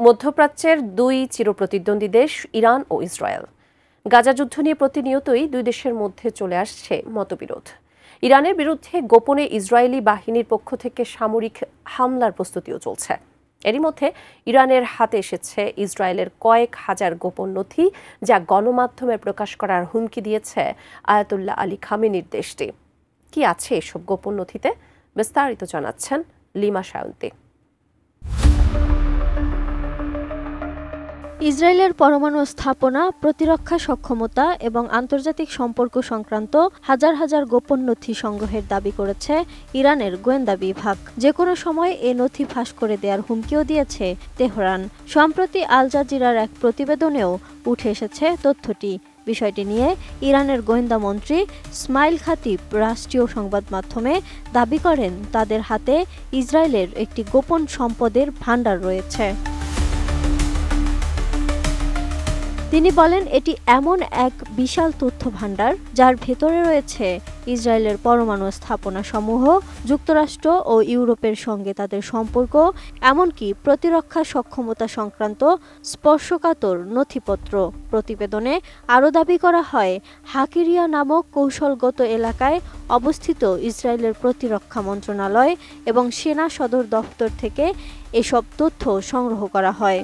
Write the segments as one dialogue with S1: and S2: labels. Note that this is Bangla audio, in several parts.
S1: মধ্যপ্রাচ্যের দুই চিরপ্রতিদ্বন্দ্বী দেশ ইরান ও ইসরায়েল। গাজা যুদ্ধ নিয়ে প্রতিনিয়তই দুই দেশের মধ্যে চলে আসছে মতবিরোধ। ইরানের বিরুদ্ধে গোপনে ইসরায়েলি বাহিনীর পক্ষ থেকে সামরিক হামলার প্রস্তুতিও চলছে। এরই মধ্যে ইরানের হাতে এসেছে ইসরায়েলের কয়েক হাজার গোপন নথি, যা গণমাধ্যমে প্রকাশ করার হুমকি দিয়েছে আয়াতুল্লাহ আলী খামেনির দেশটি। কি আছে এসব গোপন নথিতে, বিস্তারিত জানাচ্ছেন লিমা সায়ন্তী।
S2: ইসরায়েলের পরমাণু স্থাপনা, প্রতিরক্ষা সক্ষমতা এবং আন্তর্জাতিক সম্পর্ক সংক্রান্ত হাজার হাজার গোপন নথি সংগ্রহের দাবি করেছে ইরানের গোয়েন্দা বিভাগ। যে কোনো সময় এ নথি ফাঁস করে দেওয়ার হুমকিও দিয়েছে তেহরান। সম্প্রতি আল জাজিরার এক প্রতিবেদনেও উঠে এসেছে তথ্যটি। বিষয়টি নিয়ে ইরানের গোয়েন্দা মন্ত্রী ইসমাইল খাতিব রাষ্ট্রীয় সংবাদ মাধ্যমে দাবি করেন, তাদের হাতে ইসরায়েলের একটি গোপন সম্পদের ভাণ্ডার রয়েছে। তিনি বলেন, এটি এমন এক বিশাল তথ্য ভাণ্ডার যার ভেতরে রয়েছে ইসরায়েলের পরমাণু স্থাপনা সমূহ, যুক্তরাষ্ট্র ও ইউরোপের সঙ্গে তাদের সম্পর্ক, এমনকি প্রতিরক্ষা সক্ষমতা সংক্রান্ত স্পর্শকাতর নথিপত্র। প্রতিবেদনে আরও দাবি করা হয়, হাকিরিয়া নামক কৌশলগত এলাকায় অবস্থিত ইসরায়েলের প্রতিরক্ষা মন্ত্রণালয় এবং সেনা সদর দপ্তর থেকে এসব তথ্য সংগ্রহ করা হয়।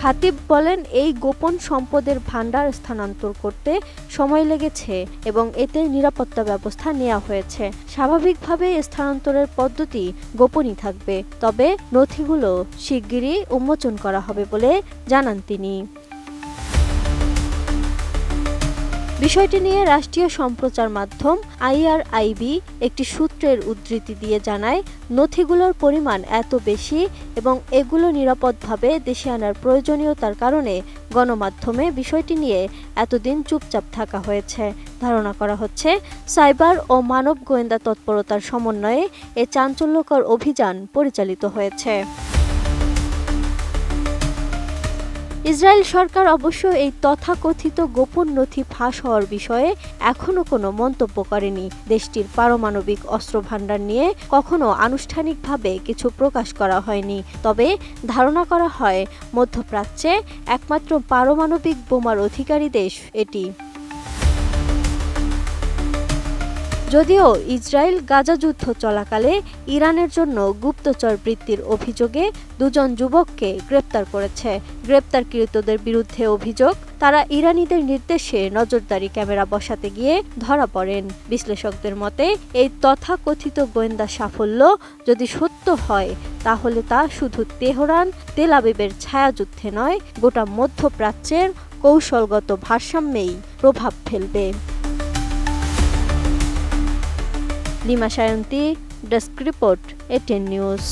S2: খাতিব বলেন, এই গোপন সম্পদের ভাণ্ডার স্থানান্তর করতে সময় লেগেছে এবং এতে নিরাপত্তা ব্যবস্থা নেওয়া হয়েছে। স্বাভাবিকভাবে স্থানান্তরের পদ্ধতি গোপনই থাকবে, তবে নথিগুলো শিগগিরই উন্মোচন করা হবে বলে জানান তিনি। বিষয়টি নিয়ে রাষ্ট্রীয় সম্প্রচার মাধ্যম IRIB একটি সূত্রের উদ্ধৃতি দিয়ে জানায়, নথিগুলোর পরিমাণ এত বেশি এবং এগুলো নিরাপদভাবে দেশে আনার প্রয়োজনীয়তার কারণে গণমাধ্যমে বিষয়টি নিয়ে এতদিন চুপচাপ থাকা হয়েছে। ধারণা করা হচ্ছে, সাইবার ও মানব গোয়েন্দা তৎপরতার সমন্বয়ে এ চাঞ্চল্যকর অভিযান পরিচালিত হয়েছে। ইসরায়েল সরকার অবশ্য এই তথাকথিত গোপন নথি ফাঁস হওয়ার বিষয়ে এখনও কোনো মন্তব্য করেনি। দেশটির পারমাণবিক অস্ত্র ভাণ্ডার নিয়ে কখনো আনুষ্ঠানিকভাবে কিছু প্রকাশ করা হয়নি, তবে ধারণা করা হয় মধ্যপ্রাচ্যে একমাত্র পারমাণবিক বোমার অধিকারী দেশ এটি। যদিও ইসরায়েল গাজা যুদ্ধ চলাকালে ইরানের জন্য গুপ্তচর বৃত্তির অভিযোগে দুজন যুবককে গ্রেপ্তার করেছে। গ্রেপ্তারকৃতদের বিরুদ্ধে অভিযোগ, তারা ইরানিদের নির্দেশে নজরদারি ক্যামেরা বসাতে গিয়ে ধরা পড়েন। বিশ্লেষকদের মতে, এই তথাকথিত গোয়েন্দা সাফল্য যদি সত্য হয়, তাহলে তা শুধু তেহরান তেল আবিবের ছায়াযুদ্ধে নয়, গোটা মধ্যপ্রাচ্যের কৌশলগত ভারসাম্যেই প্রভাব ফেলবে। Lima Sayanti, desk report, ATN news.